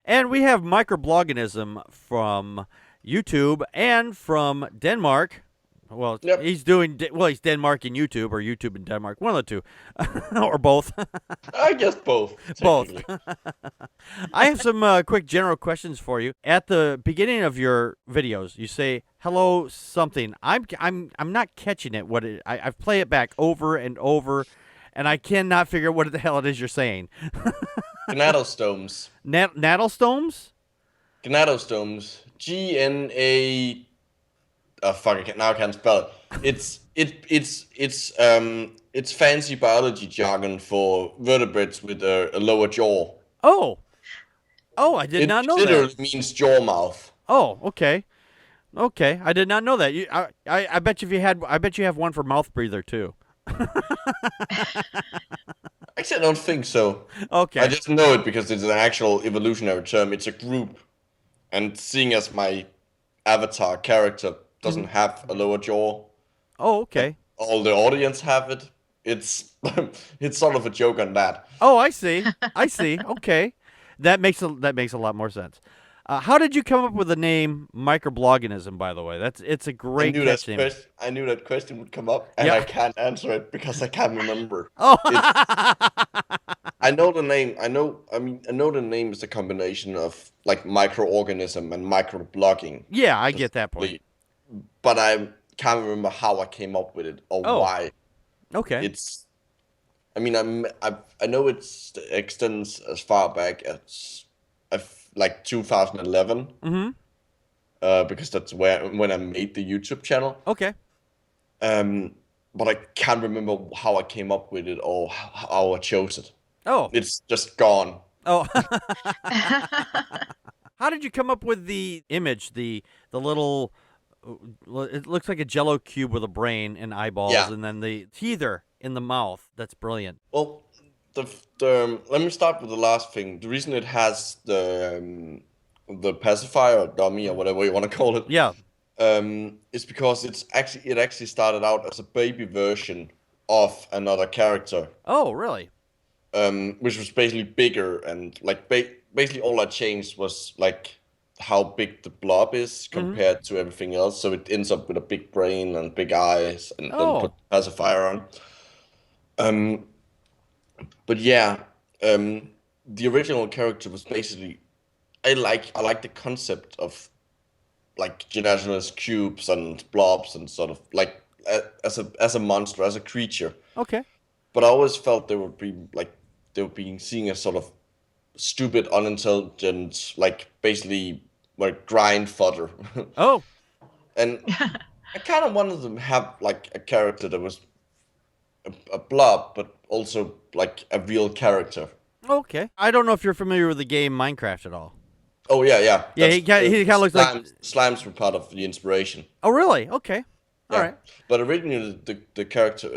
And we have MicroBlogganism from YouTube and from Denmark. Well, Yep. he's Denmark in YouTube or YouTube in Denmark, one of the two, or both. I guess both, Both. technically. I have some quick general questions for you. At the beginning of your videos, you say hello something. I'm not catching it. I've played it back over and over, and I cannot figure out what the hell it is you're saying. Gnatostomes. Naddlestones? Gnatostomes. Gna. Oh fuck! Now I can't spell it. It's fancy biology jargon for vertebrates with a lower jaw. Oh, I did It not know that. literally means jaw mouth. Oh, okay. Okay, I did not know that. I bet you if you had, I bet you have one for mouth breather too. Actually, I don't think so. I Okay. just know it because it's an actual evolutionary term. It's a group, and seeing as my avatar character Hmm. doesn't have a lower jaw, Oh, but okay. all the audience have it. It's it's sort of a joke on that. Oh, I see. I see. Okay, that makes a lot more sense. How did you come up with the name Microblogganism? By the way, it's a great catch name. I knew that question would come up, and Yeah. I can't answer it because I can't remember. Oh. It's I know the name. I know the name is a combination of like microorganism and microblogging, Yeah, I get that point. specifically, but I can't remember how I came up with it or Oh, why. okay. It's. I know it extends as far back as like 2011, Mm-hmm. because that's when I made the YouTube channel. Okay. Um, but I can't remember how I came up with it or how I chose it. Oh. It's just gone. Oh. How did you come up with the image? The little. It looks like a Jello cube with a brain and eyeballs, Yeah. and then the teether in the mouth. That's brilliant. Well, the let me start with the last thing. The reason it has the pacifier or dummy or whatever you want to call it, Yeah. is because it actually started out as a baby version of another character, Oh, really? which was basically bigger and like basically all I changed was like how big the blob is Mm-hmm. compared to everything else. So it ends up with a big brain and big eyes, and then put Oh. the pacifier on. Um, but yeah, um, the original character was basically I like the concept of like gelatinous cubes and blobs and sort of like as a monster, as a creature. Okay. But I always felt they were being seen as sort of stupid, unintelligent, like basically like grind fodder. Oh. And I kind of wanted to have like a character that was a blob, but also like a real character. Okay. I don't know if you're familiar with the game Minecraft at all. Oh yeah, yeah. Yeah, That's he the kind of looks like. slimes were part of the inspiration. Oh, really? Okay. All Yeah, right. but originally the character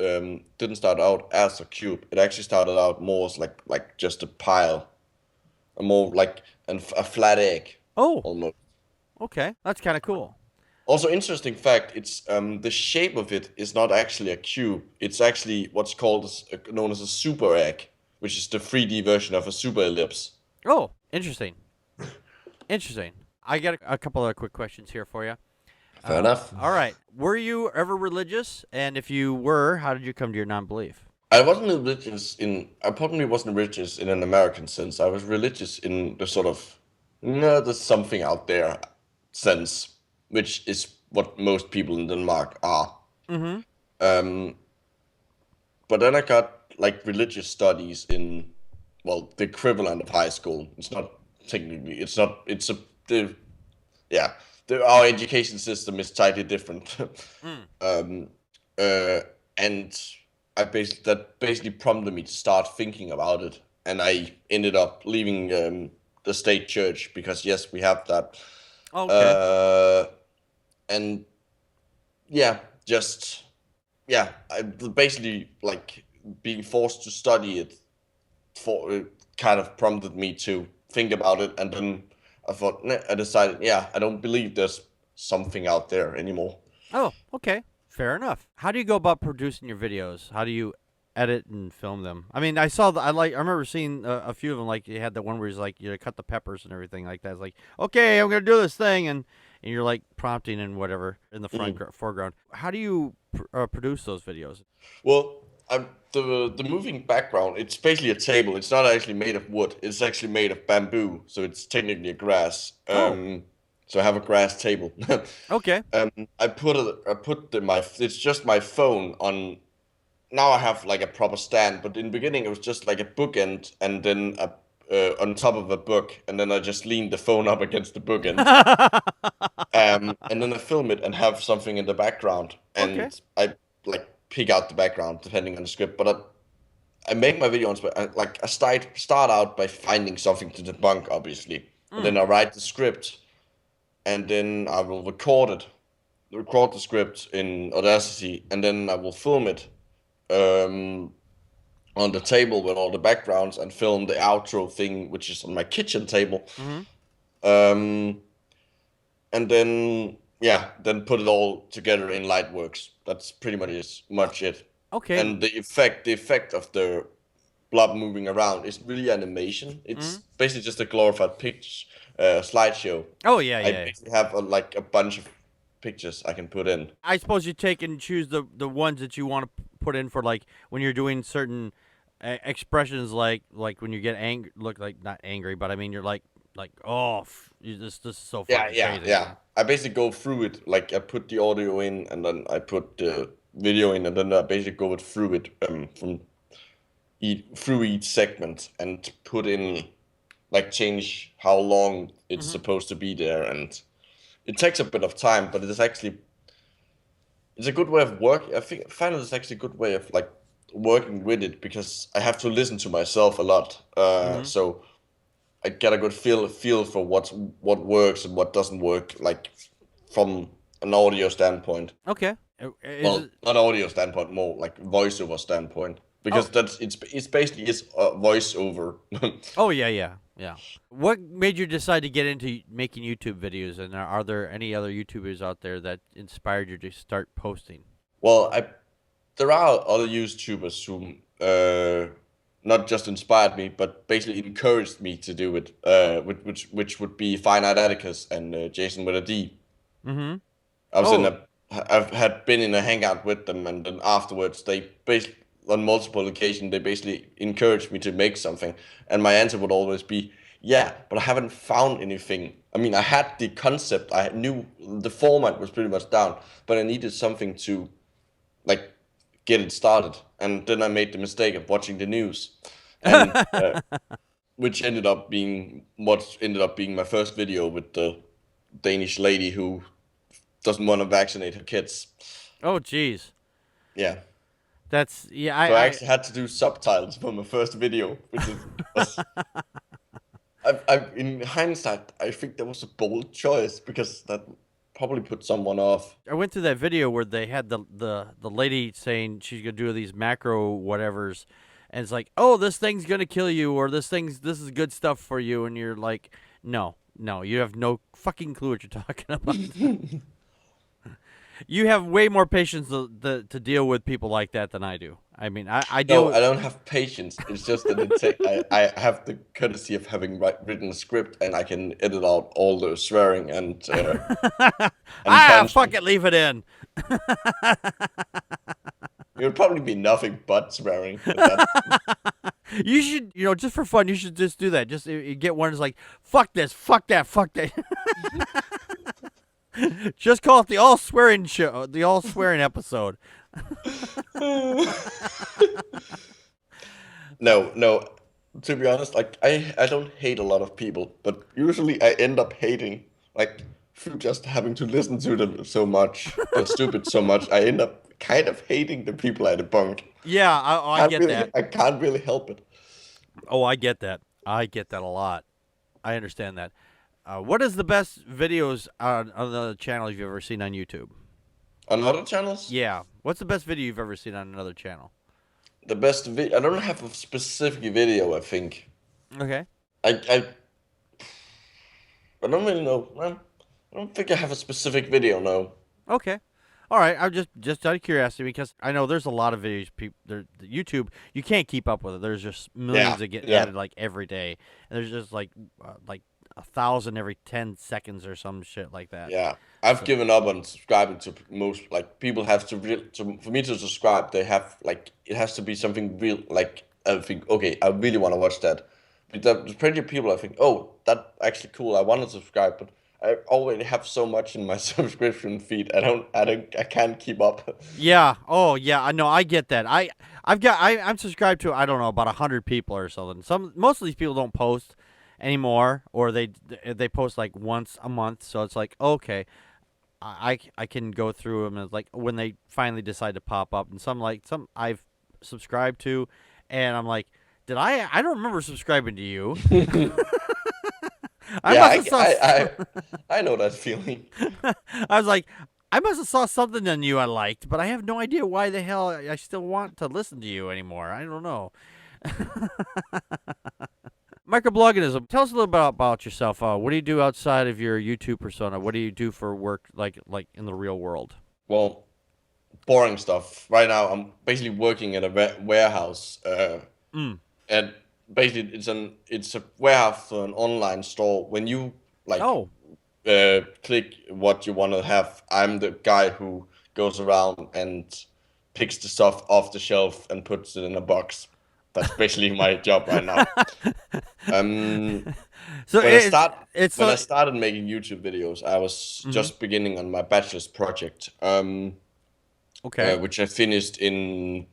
didn't start out as a cube. It actually started out more as like just a pile, a more like a flat egg Oh, almost. okay. That's kind of cool. Also, interesting fact: it's the shape of it is not actually a cube. It's actually what's called known as a super egg, which is the 3D version of a super ellipse. Oh, interesting. Interesting. I got a couple of quick questions here for you. Fair enough. All right. Were you ever religious? And if you were, how did you come to your non-belief? I probably wasn't religious in an American sense. I was religious in the sort of no, there's something out there sense, which is what most people in Denmark are. Mm-hmm. Um, but then I got like religious studies in, well, the equivalent of high school. It's not technically. It's not. It's a. Yeah. Our education system is slightly different. Mm. um, uh, and that basically prompted me to start thinking about it, and I ended up leaving the state church because yes, we have that, Okay. uh, and yeah, just yeah, I basically like being forced to study it for kind of prompted me to think about it, and then I thought I decided, yeah, I don't believe there's something out there anymore. Oh, okay. Fair enough. How do you go about producing your videos? How do you edit and film them. I mean, I remember seeing a few of them. Like you had the one where he's like, you cut the peppers and everything like that. It's like, okay, I'm gonna do this thing, and you're like prompting and whatever in the foreground. How do you produce those videos? Well, the moving background. It's basically a table. It's not actually made of wood. It's actually made of bamboo. So it's technically a grass. So I have a grass table. Okay. It's just my phone on. Now I have like a proper stand, but in the beginning it was just like a bookend and then on top of a book, and then I just leaned the phone up against the bookend. And then I film it and have something in the background, and Okay. I like pick out the background depending on the script. But I make my videos, but I start out by finding something to debunk, obviously, and then I write the script, and then I will record the script in Audacity, and then I will film it on the table with all the backgrounds and film the outro thing, which is on my kitchen table. Um, and then put it all together in Lightworks. That's pretty much it. Okay. And the effect of the blob moving around is really animation. It's basically just a glorified picture slideshow. Oh yeah, I basically have a bunch of pictures I can put in. I suppose you take and choose the ones that you want to put in for, like, when you're doing certain expressions, like when you get angry, look like not angry, but I mean you're like oh, this is so fucking crazy. Yeah. I basically go through it. Like I put the audio in, and then I put the video in, and then I basically go through it through each segment and put in, like, change how long it's supposed to be there, and it takes a bit of time, but it's a good way of work. I find it's actually a good way of like working with it, because I have to listen to myself a lot. So I get a good feel for what works and what doesn't work, like from an audio standpoint. Okay. Not audio standpoint, more like voiceover standpoint, because it's basically a voiceover. Oh yeah. What made you decide to get into making YouTube videos, and are there any other YouTubers out there that inspired you to start posting? Well, there are other YouTubers who not just inspired me, but basically encouraged me to do it. Which would be Finite Atticus and Jason with a D. I've had been in a hangout with them, and then afterwards they basically, on multiple occasions, they basically encouraged me to make something, and my answer would always be, yeah, but I haven't found anything. I mean, I had the concept, I knew the format was pretty much down, but I needed something to, like, get it started. And then I made the mistake of watching the news, and which ended up being my first video with the Danish lady who doesn't want to vaccinate her kids. Oh, jeez. Yeah. That's, yeah. So I actually had to do subtitles for my first video, which was in hindsight, I think that was a bold choice, because that probably put someone off. I went through that video where they had the lady saying she's gonna do these macro whatevers, and it's like, oh, this thing's gonna kill you, or this is good stuff for you, and you're like, no, you have no fucking clue what you're talking about. You have way more patience to deal with people like that than I do. I mean, I deal. No, I don't have patience. It's just that I have the courtesy of having written a script, and I can edit out all the swearing and fuck it, leave it in. It would probably be nothing but swearing. You should, just for fun, you should just do that. Just you get one that's like, fuck this, fuck that, fuck that. Just call it the all swearing show, the all swearing episode. No. To be honest, like I don't hate a lot of people, but usually I end up hating, like, through just having to listen to them so much, or stupid so much. I end up kind of hating the people I debunk. Yeah, I get that. I can't really help it. Oh, I get that. I get that a lot. I understand that. What is the best videos on another channel you've ever seen on YouTube? On other channels? Yeah. What's the best video you've ever seen on another channel? The best video? I don't have a specific video, I think. Okay. I don't really know. I don't think I have a specific video, no. Okay. All right, I'm just out of curiosity because I know there's a lot of videos. YouTube, you can't keep up with it. There's just Yeah, millions that get yeah, added like every day, and there's just like 1,000 every 10 seconds or some shit like that. yeah. I've So given up on subscribing to most. Like people have to for me to subscribe. They have like it has to be something real. Like I think, okay, I really want to watch that. But there's plenty of people I think, oh, that actually cool. I want to subscribe, but I already have so much in my subscription feed. I can't keep up. yeah, oh yeah, I know, I get that. I'm subscribed to I don't know about 100 people or something. Most of these people don't post anymore, or they post like once a month. So it's like okay, I can go through them and like when they finally decide to pop up, and some I've subscribed to, and I'm like, did I don't remember subscribing to you. I Yeah, must have I know that feeling. I was like, I must have saw something in you I liked, but I have no idea why the hell I still want to listen to you anymore. I don't know. MicroBlogganism. Tell us a little bit about yourself. What do you do outside of your YouTube persona? What do you do for work, like in the real world? Well, boring stuff. Right now, I'm basically working at a warehouse. Mm. And basically, it's a warehouse for an online store. When you like Oh, click what you want to have, I'm the guy who goes around and picks the stuff off the shelf and puts it in a box. That's basically my job right now. Um, so when I start it's when I so started making YouTube videos, I was mhm. just beginning on my bachelor's project, Okay. which I finished and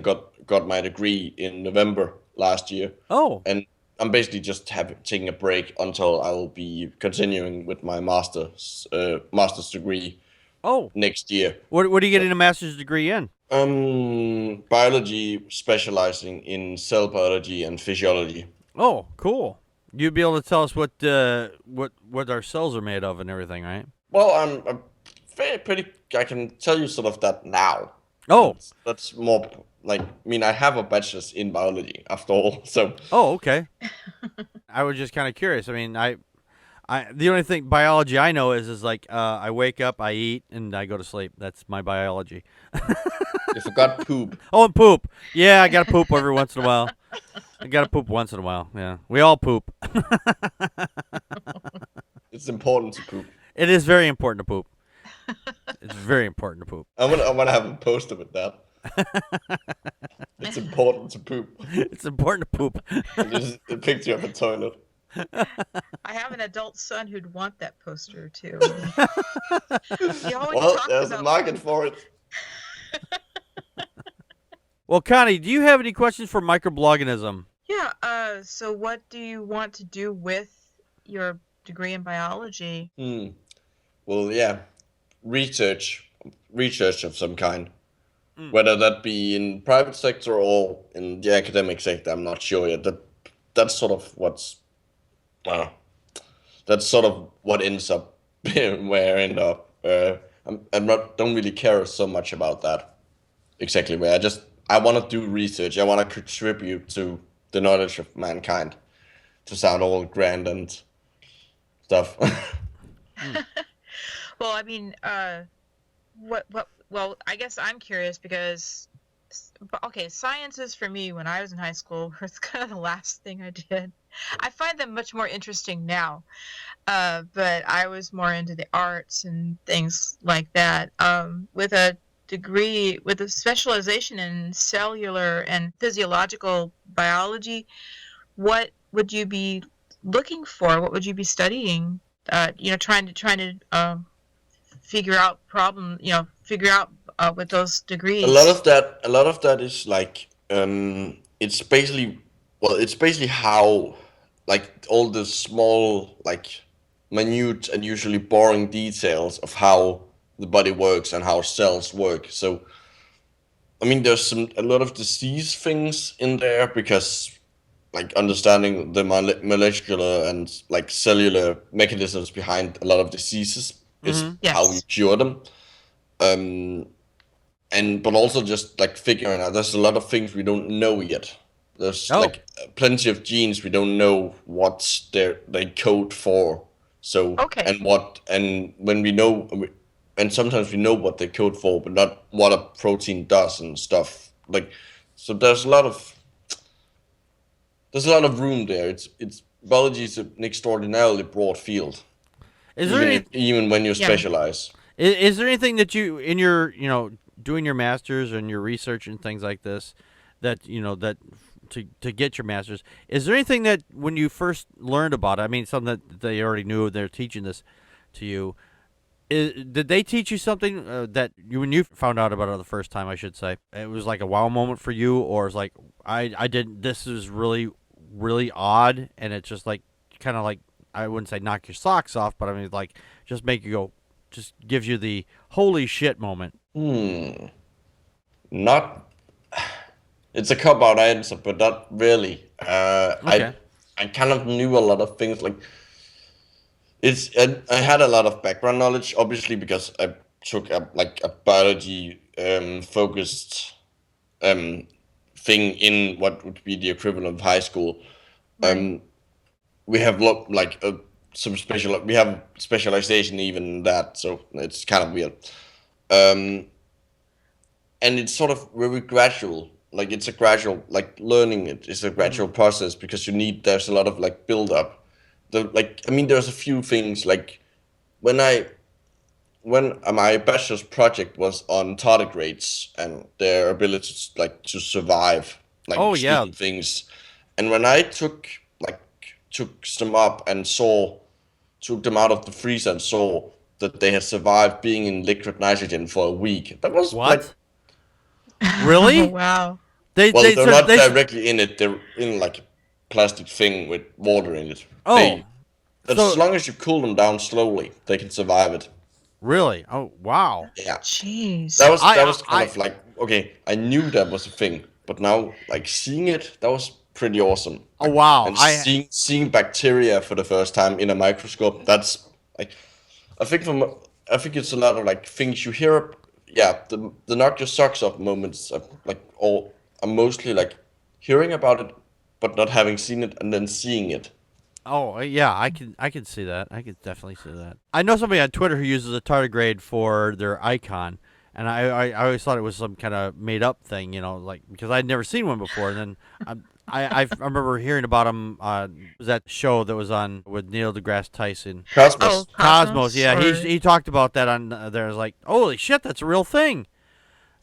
got my degree in November last year, Oh, and I'm basically just taking a break until I will be continuing with my master's degree oh. next year. What are you So, getting a master's degree in? biology, specializing in cell biology and physiology. Oh, cool. You'd be able to tell us what our cells are made of and everything, right? Well, I'm very pretty. I can tell you sort of that now. Oh, That's more like. I mean, I have a bachelor's in biology after all, so oh, okay. I was just kind of curious. I mean, the only thing biology I know is like I wake up, I eat, and I go to sleep. That's my biology. you forgot poop. Oh, and poop. Yeah, I gotta poop every once in a while. I gotta poop once in a while. Yeah, we all poop. It's important to poop. It is very important to poop. It's very important to poop. I wanna have a poster with that. It's important to poop. It's important to poop. And there's a picture of a toilet. I have an adult son who'd want that poster too. He always Well, talks there's a about market for it. Well, Connie, do you have any questions for Microblogganism? Yeah, so what do you want to do with your degree in biology? Well, yeah, research, research of some kind. Mm. Whether that be in private sector or in the academic sector, I'm not sure yet. That's sort of uh, that's sort of what ends up where I end up. I'm not don't really care so much about that exactly where. I want to do research. I want to contribute to the knowledge of mankind. To sound all grand and stuff. Well, I mean, well, I guess I'm curious because, okay, sciences for me when I was in high school was kind of the last thing I did. I find them much more interesting now, but I was more into the arts and things like that. With a degree, with a specialization in cellular and physiological biology, what would you be looking for? What would you be studying? Trying to figure out with those degrees. A lot of that is like it's basically how like all the small like minute and usually boring details of how the body works and how cells work. So I mean there's a lot of disease things in there because like understanding the molecular and like cellular mechanisms behind a lot of diseases is Mm-hmm. how we Yes. cure them. Um, and but also just like figuring out there's a lot of things we don't know yet. There's Oh, like plenty of genes we don't know what they code for. So Okay. and when we know and sometimes we know what they code for, but not what a protein does and stuff. Like, so there's a lot of room there. It's biology is an extraordinarily broad field, Is there even when you Yeah. specialize. is there anything that you in your doing your masters and your research and things like this that that to get your masters, is there anything that when you first learned about it, I mean something that they already knew they're teaching this to you, did they teach you something that when you found out about it the first time, I should say, it was like a wow moment for you, or it's like I didn't, this is really really odd, and it's just like kind of like, I wouldn't say knock your socks off, but I mean like just make you go, just gives you the holy shit moment. Not. It's a cop-out answer, but not really. Okay. I kind of knew a lot of things. Like, I had a lot of background knowledge, obviously, because I took a biology focused thing in what would be the equivalent of high school. Right. We have some we have specialization even in that, so it's kind of weird. And it's sort of very gradual. Like, it's a gradual, like, learning it is a gradual process, because there's a lot of like build up. There's a few things, like when my bachelor's project was on tardigrades and their ability to survive, like, Oh, yeah. extreme things. And when I took them up and took them out of the freezer and saw that they had survived being in liquid nitrogen for a week, that was What? like, Really? Oh, wow. they're not directly in it. They're in like a plastic thing with water in it. Oh, As long as you cool them down slowly, they can survive it. really? Oh, wow. Yeah. Jeez. That was kind of like, okay, I knew that was a thing, but now, like, seeing it, that was pretty awesome. Oh, wow. And seeing bacteria for the first time in a microscope, that's like, I think it's a lot of like things you hear. Yeah, the knock your socks off moments are mostly like hearing about it, but not having seen it, and then seeing it. Oh, yeah, I can see that. I could definitely see that. I know somebody on Twitter who uses a tardigrade for their icon, and I always thought it was some kind of made up thing, like, because I'd never seen one before. And then I remember hearing about him. Was that show that was on with Neil deGrasse Tyson? Cosmos. Oh, Cosmos, yeah. or- He talked about that on there. I was like, holy shit, that's a real thing.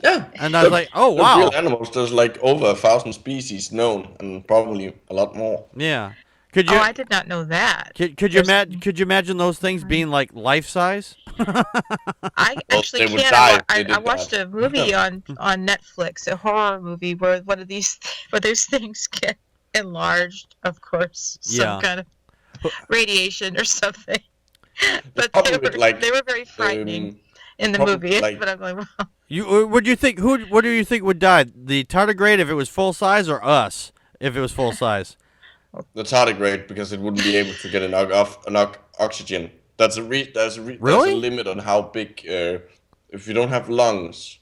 Yeah. And I was like, oh, The wow. real animals, there's like over 1,000 species known, and probably a lot more. Yeah. Could you? Oh, I did not know that. Could you imagine those things being like life size? I Well, actually they would can't. die if I they did watched that. a movie on Netflix, a horror movie where one of these where those things get enlarged, of course, Yeah. some kind of radiation or something. But Probably they with, like, were very frightening in the probably, movie. like- But I'm like, wow. What do you think? What do you think would die? The tardigrade if it was full size, or us if it was full size? The tardigrade, because it wouldn't be able to get enough oxygen. There's a Really? limit on how big. If you don't have lungs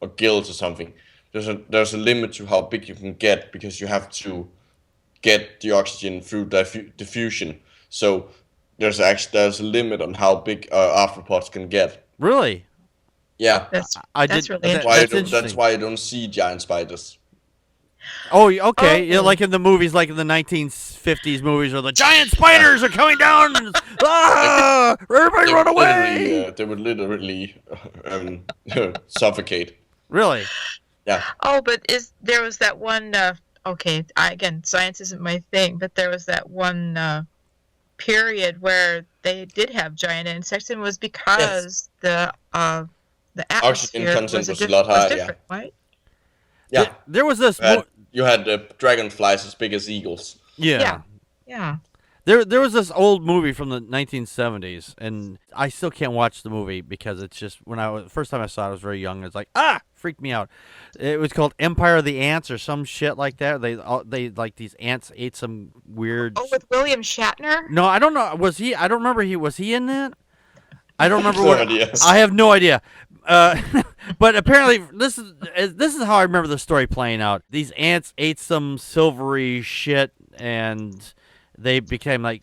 or gills or something, there's a limit to how big you can get, because you have to get the oxygen through diffusion. So there's a limit on how big arthropods can get. Really? Yeah, That's I that's did. really that- interesting. that's that's why you don't see giant spiders. Oh, okay. Yeah, Oh. like in the movies, like in the 1950s movies, where the giant spiders are coming down. Ah! Everybody run away! They would literally suffocate. Really? Yeah. Oh, but there was that one? Okay, again, science isn't my thing, but there was that one period where they did have giant insects, and it was because the atmosphere content was a was lot higher, yeah. different, right? Yeah. There was this. You had dragonflies as big as eagles. Yeah. Yeah. There was this old movie from the 1970s, and I still can't watch the movie because it's just first time I saw it, I was very young. It's like freaked me out. It was called Empire of the Ants or some shit like that. They like these ants ate some weird. Oh, with William Shatner? No, I don't know. Was he? I don't remember. Was he in that? I don't remember No what. idea. I have no idea. But apparently, this is how I remember the story playing out. These ants ate some silvery shit, and they became like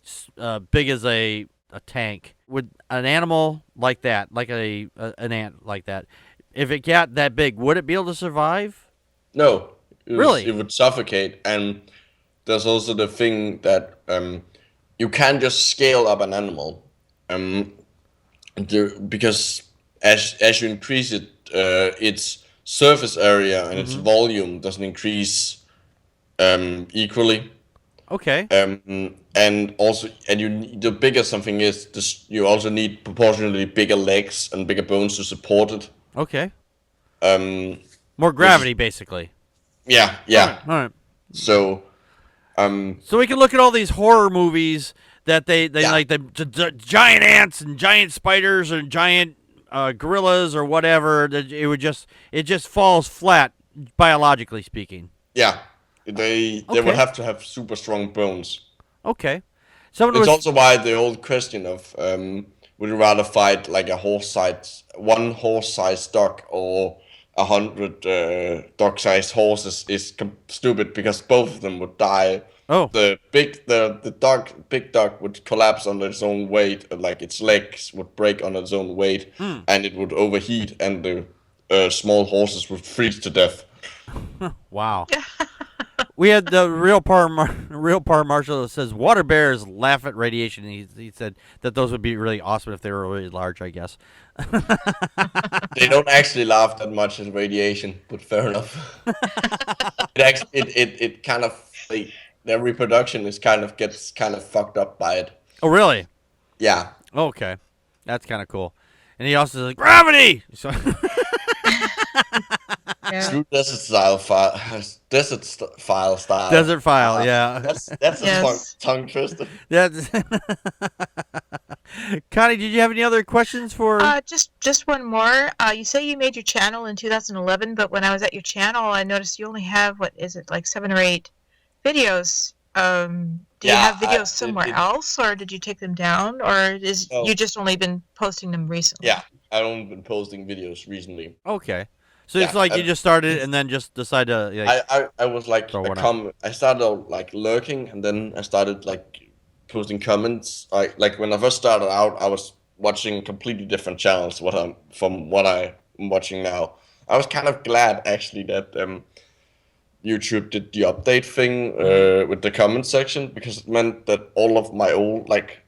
big as a a tank. Would an animal like that, like an ant like that, if it got that big, would it be able to survive? No, Really? it would suffocate. And there's also the thing that you can't just scale up an animal, because as you increase it, its surface area and its volume doesn't increase equally. Okay. And also, the bigger something is, you also need proportionally bigger legs and bigger bones to support it. Okay. Um, More gravity, basically. yeah. All right. So, So we can look at all these horror movies that they Yeah. like the giant ants and giant spiders and giant gorillas or whatever. That it just falls flat biologically speaking. yeah, they Okay. would have to have super strong bones. Okay. Someone It's was also why the old question of would you rather fight like one horse-sized dog or 100 dog-sized horses is stupid, because both of them would die. oh The big dog would collapse under its own weight, like its legs would break under its own weight, and it would overheat, and the small horses would freeze to death. wow. We had the real par marshal that says water bears laugh at radiation. He said that those would be really awesome if they were really large, I guess. They don't actually laugh that much at radiation, but fair enough. It kind of their reproduction gets kind of fucked up by it. Oh, really? Yeah. Okay. That's kind of cool. And he also says gravity. So Yeah. True desert file style. desert file, yeah. That's Yes. a tongue twister. That's Connie, did you have any other questions for? Just one more. You say you made your channel in 2011, but when I was at your channel, I noticed you only have, what is it, like 7 or 8 videos. Do you Yeah, have videos somewhere else, or did you take them down, or No. you just only been posting them recently? Yeah, I've only been posting videos recently. Okay. So it's Yeah, like you just started and then just decided to. Like, I was like Throw one out. I started out like lurking, and then I started like posting comments. Like when I first started out, I was watching completely different channels from what I'm watching now. I was kind of glad actually that YouTube did the update thing with the comment section, because it meant that all of my old like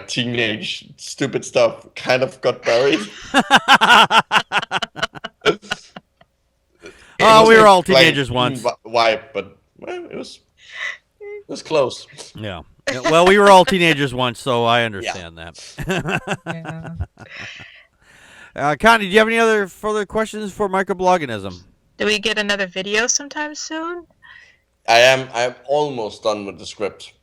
teenage stupid stuff kind of got buried. Oh, we were all Like, teenagers once. Wipe, but well, it was close. Yeah. Yeah, well, we were all teenagers once, so I understand that. Yeah. Connie, do you have any other further questions for MicroBlogganism? Do we get another video sometime soon? I'm almost done with the script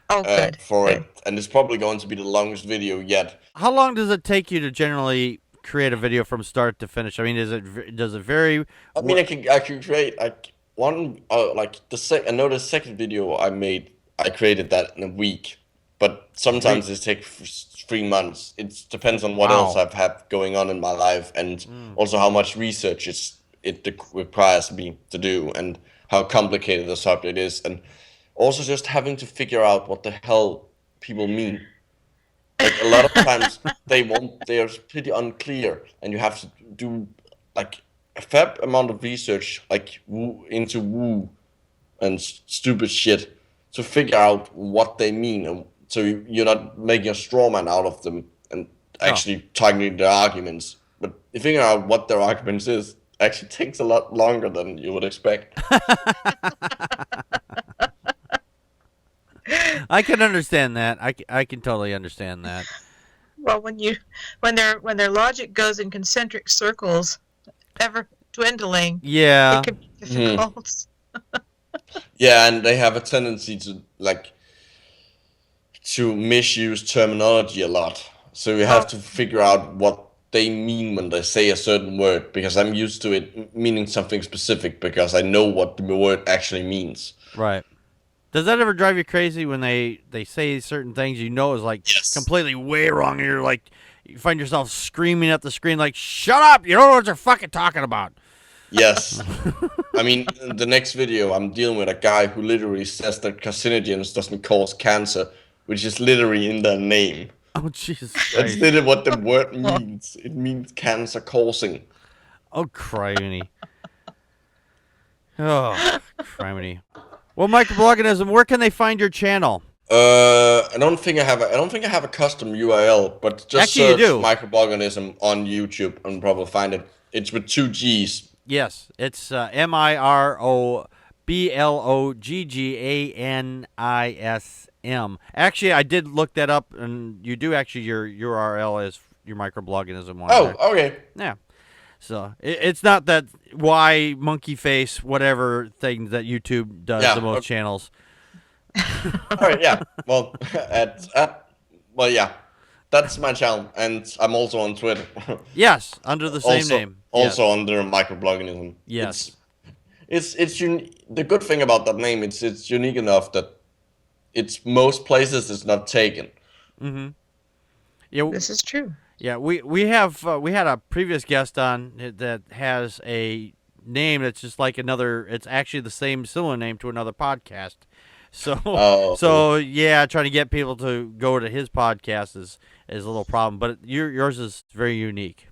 Oh, good. for good. it, and it's probably going to be the longest video yet. How long does it take you to generally create a video from start to finish? I mean, does it vary? I mean, I can create like one I know the second video I made, I created that in a week, but sometimes it takes 3 months. It depends on what Wow. else I've had going on in my life, and also how much research it requires me to do, and how complicated the subject is, and also just having to figure out what the hell people mean. Like a lot of times they are pretty unclear, and you have to do like a fair amount of research, like into woo and stupid shit, to figure out what they mean, and so you're not making a straw man out of them and actually targeting their arguments. But figuring out what their arguments is actually takes a lot longer than you would expect. I can understand that. I can totally understand that. Well, when their logic goes in concentric circles, ever dwindling, Yeah. it can be difficult. Yeah, and they have a tendency to misuse terminology a lot. So you have to figure out what they mean when they say a certain word, because I'm used to it meaning something specific, because I know what the word actually means. Right. Does that ever drive you crazy when they say certain things is like Yes. completely way wrong, and you're like, you find yourself screaming at the screen like, shut up, you don't know what you're fucking talking about. Yes. I mean, in the next video, I'm dealing with a guy who literally says that carcinogens doesn't cause cancer, which is literally in their name. Oh, Jesus That's Christ. literally what the word means. It means cancer causing. Oh, criminy. Oh, criminy. Well, MicroBlogganism, where can they find your channel? I don't think I have a custom URL, but just Actually, you search do. MicroBlogganism on YouTube and probably find it. It's with 2 G's. Yes, it's MicroBlogganism. Actually, I did look that up, and you do actually, your URL is your MicroBlogganism one. Oh, okay. Yeah. So it's not that why monkey face whatever thing that YouTube does Yeah, the most okay. channels. All right, yeah. Well, yeah. That's my channel, and I'm also on Twitter. Yes, under the same name. Also under MicroBlogganism. Yes. It's the good thing about that name. It's unique enough that it's most places it's not taken. Mm-hmm. Yeah. This is true. Yeah, we had a previous guest on that has a name that's just like another. It's actually the same similar name to another podcast. So yeah, trying to get people to go to his podcast is a little problem. But yours is very unique.